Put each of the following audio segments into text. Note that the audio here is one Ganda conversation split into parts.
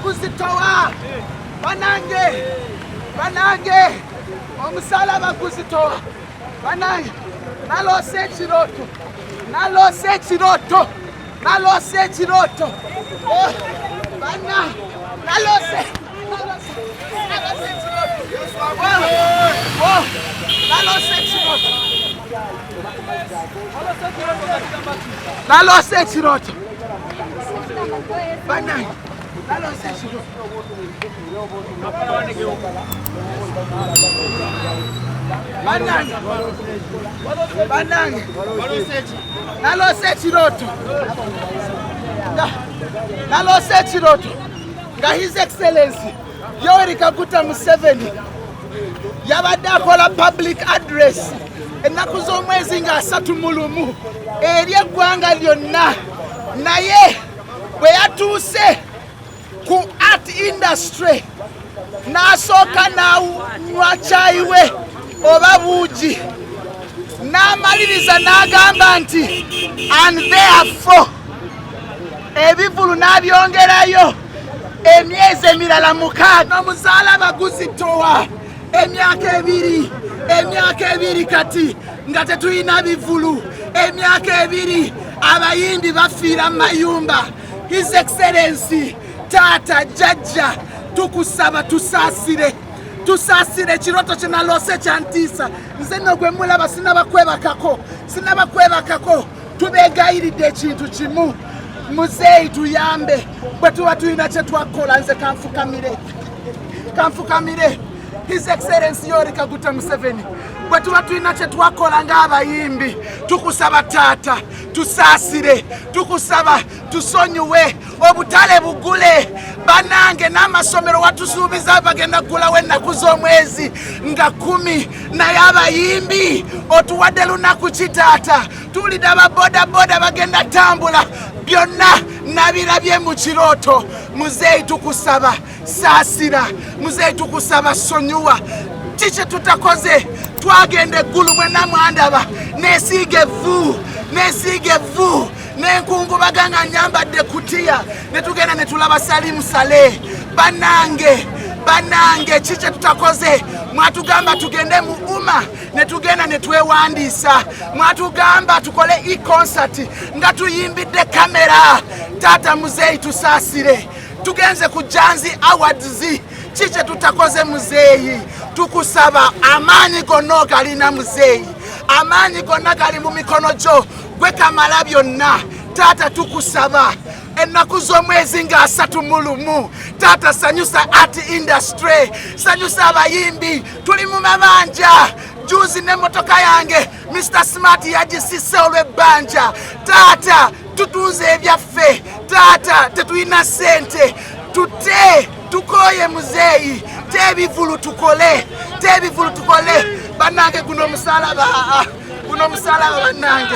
kuzitowa banange omusalaba kuzitowa banange nalose ekiroto bana nalose ekiroto banange nalose ekiroto nga His Excellency Yoweri Kaguta Museveni yabadde akola public address ennaku z'omwezi nga 3 eri eggwanga lyonna, naye bwe yatuuse ku art industry n'asooka n'anywa caayi we oba buugi n'amaliriza n'agamba nti and therefore ebivulu n'abyongerayo emyezi emirala 6 n'omusalaba guzitowa emyaka ebiri kati nga tetuyina bivulu, emyaka 2 abayimbi bafiira mu mayumba. His Excellency Taata Jjajja tukusaba tusaasire ekiroto kye nalose kyantiisa. Nze nno gwe mulaba sinabakwebakako tubeegayiridde ekintu kimu, muzeeyi tuyambe bwe tuba tulina kye twakola. Nze kanfukamire His Excellency Yoweri Kaguta Museveni, bwe tuba tulina kye twakola ng'abayimbi, tukusaba taata tusaasire, tukusaba tusonyiwe, obutale bugule banange, n'amasomero watusuubiza bagenda kugulawo ennaku z'omwezi nga 10, naye abayimbi otuwadde lunaku ki taata? Tulidde ababodaboda bagenda tambula, byonna nabirabye mu kirooto. Muzeeyi tukusaba saasira, muzeeyi tukusaba sonyuwa. Kiki tutakoze? Twagenda eggulu mwenna mwandaba, neesiige evvu n'enkungubaga nga nyambadde kutiya, ne tugenda ne tulaba Salimu Saleh. Banange kiki tutakoze? Mwatugamba tugende mu ne tugenda ne twewandiisa, mwatugamba tukole e-concert nga tuyimbidde kamera. Taata muzeeyi tusaasire, tugenze ku Janzi Awards, kiki tutakoze muzeeyi? Tukusaba amaanyi gonna galina muzeeyi, amaanyi gonna gali mu mikono gyo, gwe kamala byonna. Taata tukusaba ennaku z'omwezi nga 3 taata sanyusa art industry, sanyusa abayimbi, tuli mu mabanja. Juzi n'emmotoka yange Mr. Smart yagisise olw'ebbanja. Taata tutuuze ebyaffe, taata tetulina ssente, tukoye muzeeyi, tebivulu tukole. Bannange guno omusalaba bannange,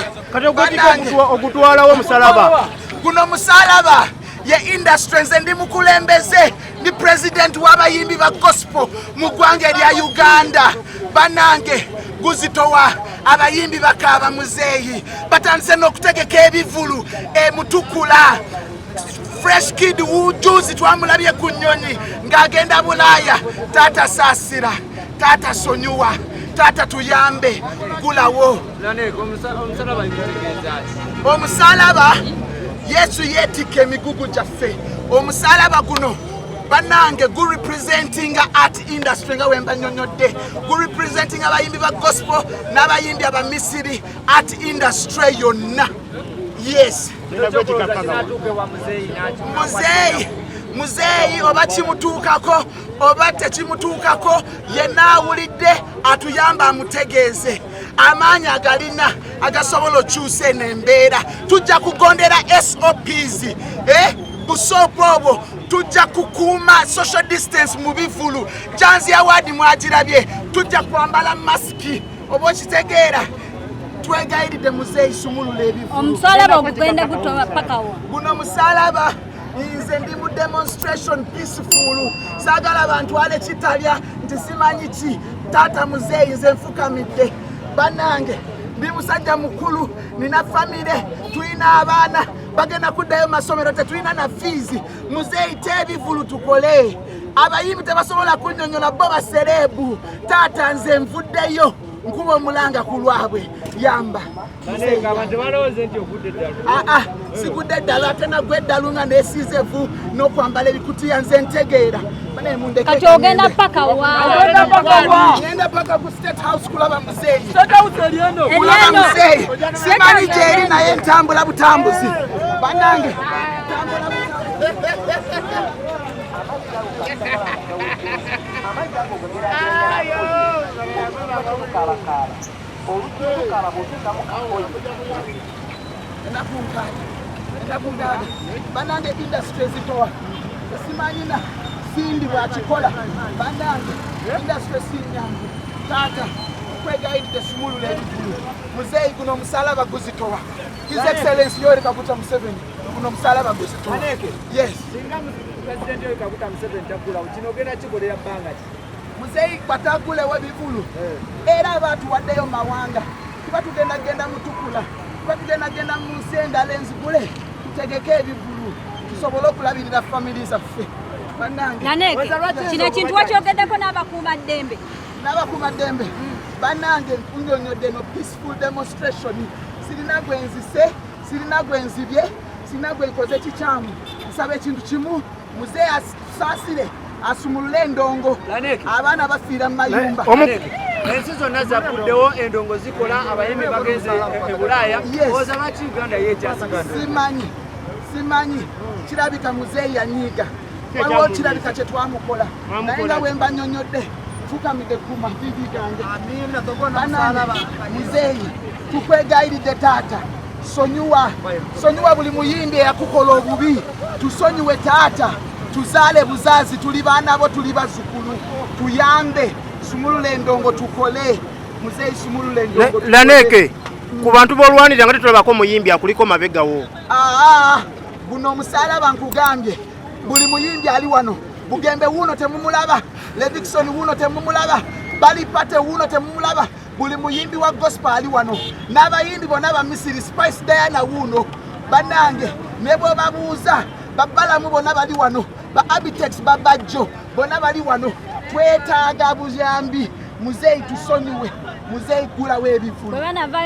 ogutwalawo omusalaba guno omusalaba ye industry. Nze ndi mukulembeze, ndi president w'abayimbi ba gospel mu ggwanga erya Uganda. Bannange guzitowa, abayimbi bakaaba muzeeyi, batandise n'okutegeka ebivulu emutukula. Fresh Kid juzi twamulabye ku nnyonyi ng'agenda Bulaaya. Taata saasira, taata sonyuwa, taata tuyambe, gulawo omusalaba. Yesu yeetikka emigugu gyaffe. Omusalaba guno bannange gu representing art industry nga wemba nnyonnyodde, gu representing abayimbi ba gospel n'abayimbi abamisiri, art industry yonna. Yes, muzeeyi oba kimutuukako oba tekimutuukako, yenna awulidde atuyamba amutegeeze. Amaanyi agalina agasobola okyusa eno embeera. Tujja kugondera SOPs, busoopu obwo tujja kukuuma social distance mu bivulu. Janzi Award mwagirabye, tujja kwambala masiki, oba okitegeera. Twegayiridde muzeeyi sumulula ebivulu. Omusalaba ogugenda gutoba paka wa? Guno musalaba nze ndi mu demonstration peaceful, saagala abantu ale kitalya nti simanyi ki. Taata muzeeyi nze nfukamidde. Bannange ndi musajja mukulu nina famire tulina abaana bagenda kuddayo masomero tetulina na fees muzeeyi tebivulu tukole abayimbi tebasobola kunnyonnyola bo baserebu taata nze nvuddeyo nkuba omulanga ku lwabwe yamba sigudde eddalu ate nagwe eddalu nga neesiizevu n'okwambala ebikutiya nze ntegeera kati ogenda paka wa ngenda paka ku State House kulaba muzeeyi kulaba muzeeyi simanyi gyeri naye ntambula butambuzi bannange banange industry ezitowa esimanyina sindi bwakikola banange industry sinyangu taata kwegayidde sumulula ebigulu muzeeyi guno omusalaba guzitowa His Excellency Yoweri Kaguta Museveni guno omusalaba guzitowa yes muzeeyi kwatagulewo ebivulu era abantu waddeyo mawanga tuba tugendagenda mutukula tuba tugendagenda mu nsi endala enzigule tutegeke ebivulu tusobole okulabirira famiri zaffe Naneke kino ekintu wakyogeddeko n'abakuumaddembe bannange nkunyonyodde no peaceful demonstration sirina gwenzise sirina gwenzibye sirina gwenkoze kikyamu nsaba ekintu kimu muzeeyi asaasire asumulule endongo abaana bafiira mu mayumba ensi zonna zakuddewo endongo zikola abayimbi bagenze e Bulaaya oza lwaki Uganda yeekyasigana simanyi kirabika muzeeyi yanyiiga waliwo kirabika kye twamukola naye nga bwe mbanyonyodde fukamidde ku mavivi gange muzeeyi tukwegayiridde taata sonyiwa buli muyimbi eyakukola obubi tusonyiwe taata tuzaale buzazi tuli baana bo tuli bazzukulu tuyambe sumulula endongo tukole muzeeyi sumulula endongo Laneke ku bantu b'olwanirira nga tetulabako muyimbi akuliko mabegawo guno omusalaba nkugambye buli muyimbi ali wano Bugembe wuno temumulaba Levikson wuno temumulaba Balipate wuno temumulaba buli muyimbi wa gospel ali wano n'abayimbi bonna ba Misiri Spice Diana wuno bannange ne bwe babuuza babbalamu bonna bali wano ba Abitex babajjo bonna bali wano twetaaga buyambi muzeeyi tusonyiwe muzeeyi gulawo ebivulu